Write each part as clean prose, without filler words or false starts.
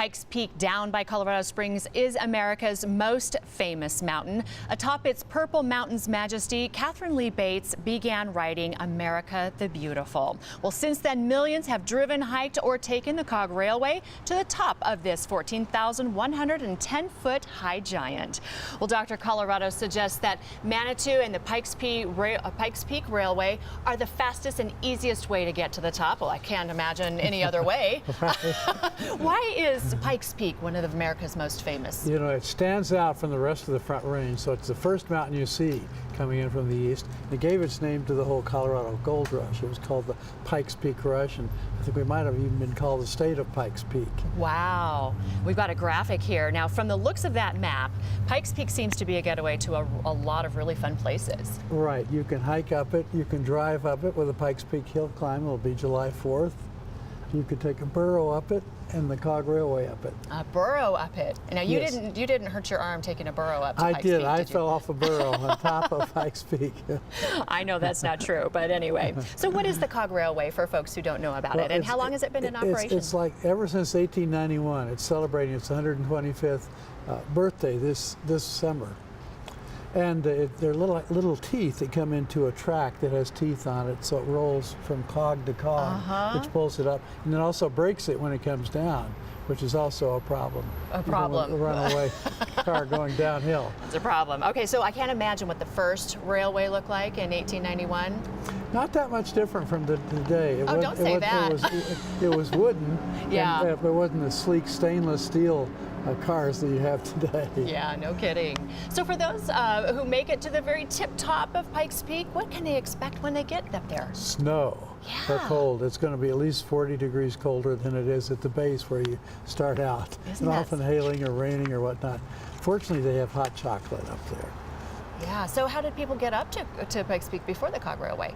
Pikes Peak down by Colorado Springs is America's most famous mountain. Atop its Purple Mountain's majesty, Catherine Lee Bates began writing America the Beautiful. Well, since then, millions have driven, hiked, or taken the Cog Railway to the top of this 14,110-foot high giant. Well, Dr. Colorado suggests that Manitou and the Pikes Peak Railway are the fastest and easiest way to get to the top. Well, I can't imagine any other way. Why is Pikes Peak one of America's most famous? You know, it stands out from the rest of the Front Range, so it's the first mountain you see coming in from the east. It gave its name to the whole Colorado Gold Rush. It was called the Pikes Peak Rush, and I think we might have even been called the state of Pikes Peak. Wow. We've got a graphic here. Now, from the looks of that map, Pikes Peak seems to be a getaway to a lot of really fun places. Right. You can hike up it. You can drive up it with a Pikes Peak hill climb. It'll be July 4th. You could take a burro up it and the Cog Railway up it. A burro up it. Now you Yes. you didn't hurt your arm taking a burro up to Pikes Peak, did. I you? fell off a burro on top of Pikes Peak. I know that's not true, but anyway. So what is the Cog Railway for folks who don't know about it, and how long has it been in operation? It's like ever since 1891. It's celebrating its 125th birthday this summer. And they're little teeth that come into a track that has teeth on it, so it rolls from cog to cog, which pulls it up, and then also breaks it when it comes down, which is also a problem. A problem. A runaway car going downhill. It's a problem. Okay, so I can't imagine what the first railway looked like in 1891. Not that much different from today. Don't say that. It was wooden. Yeah. And it wasn't the sleek stainless steel cars that you have today. Yeah, no kidding. So for those who make it to the very tip top of Pikes Peak, what can they expect when they get up there? Snow. Yeah. Or cold. It's going to be at least 40 degrees colder than it is at the base where you start out. Isn't and that often hailing or raining or whatnot. Fortunately, they have hot chocolate up there. Yeah, so how did people get up to Pikes Peak before the Cog Railway?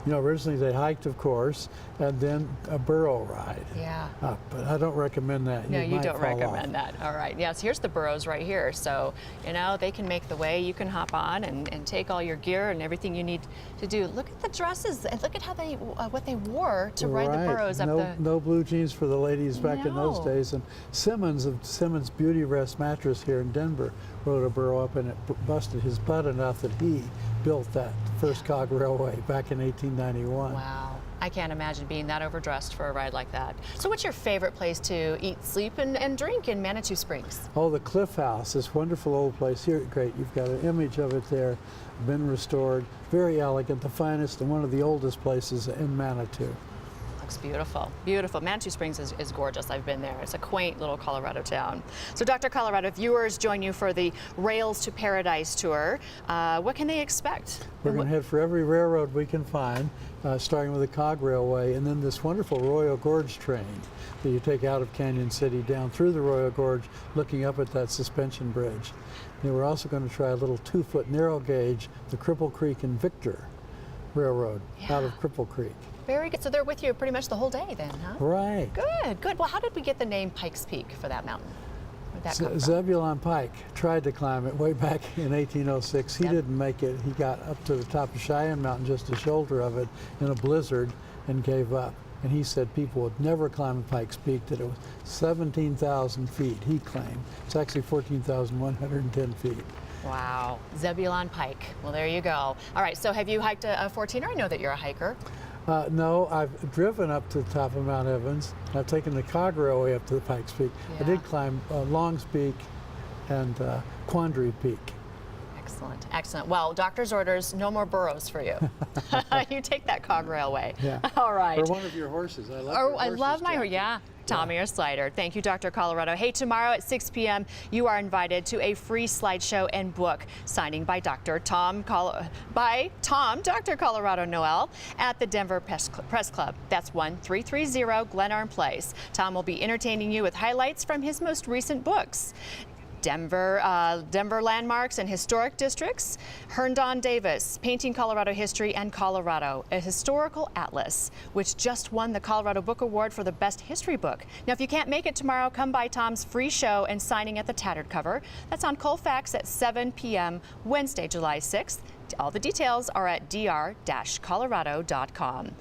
You know, originally they hiked, of course, and then a burro ride. Yeah. Up, but I don't recommend that. No, you don't recommend off. that. All right. Yes, here's the burros right here. So, you know, they can make the way. You can hop on and take all your gear and everything you need to do. Look at the dresses and look at how what they wore to ride the burros up the... No blue jeans for the ladies back in those days. And Simmons of Simmons Beauty Rest Mattress here in Denver rode a burro up, and it busted his butt enough that he built that first Cog Railway back in 1891. Wow. I can't imagine being that overdressed for a ride like that. So what's your favorite place to eat, sleep, and drink in Manitou Springs? Oh, the Cliff House, this wonderful old place here. Great, you've got an image of it there, been restored, very elegant, the finest and one of the oldest places in Manitou. Looks beautiful. Beautiful. Manitou Springs is gorgeous. I've been there. It's a quaint little Colorado town. So Dr. Colorado, viewers join you for the Rails to Paradise tour. What can they expect? We're going to head for every railroad we can find, starting with the Cog Railway, and then this wonderful Royal Gorge train that you take out of Canyon City down through the Royal Gorge, looking up at that suspension bridge. And we're also going to try a little 2-foot narrow gauge, the Cripple Creek and Victor Railroad out of Cripple Creek. Very good. So they're with you pretty much the whole day then, huh? Right. Good, good. Well, how did we get the name Pikes Peak for that mountain? Where'd that come from? Zebulon Pike tried to climb it way back in 1806. He didn't make it. He got up to the top of Cheyenne Mountain, just a shoulder of it, in a blizzard and gave up. And he said people would never climb Pikes Peak, that it was 17,000 feet, he claimed. It's actually 14,110 feet. Wow. Zebulon Pike. Well, there you go. All right, so have you hiked a 14er? I know that you're a hiker. No, I've driven up to the top of Mount Evans. I've taken the Cog Railway up to the Pikes Peak. Yeah. I did climb Longs Peak and Quandary Peak. Excellent, excellent. Well, doctor's orders, no more burros for you. You take that Cog Railway. Yeah. All right. Or one of your horses. I love your I horses, love my, Jackie. yeah. Tommy or Slider. Thank you, Dr. Colorado. Hey, tomorrow at 6 p.m., you are invited to a free slideshow and book signing by Dr. Colorado Noel at the Denver Press Club. That's 1330 Glenarm Place. Tom will be entertaining you with highlights from his most recent books. Denver Landmarks and Historic Districts, Herndon Davis, Painting Colorado History, and Colorado, a Historical Atlas, which just won the Colorado Book Award for the Best History Book. Now, if you can't make it tomorrow, come by Tom's free show and signing at the Tattered Cover. That's on Colfax at 7 p.m. Wednesday, July 6th. All the details are at dr-colorado.com.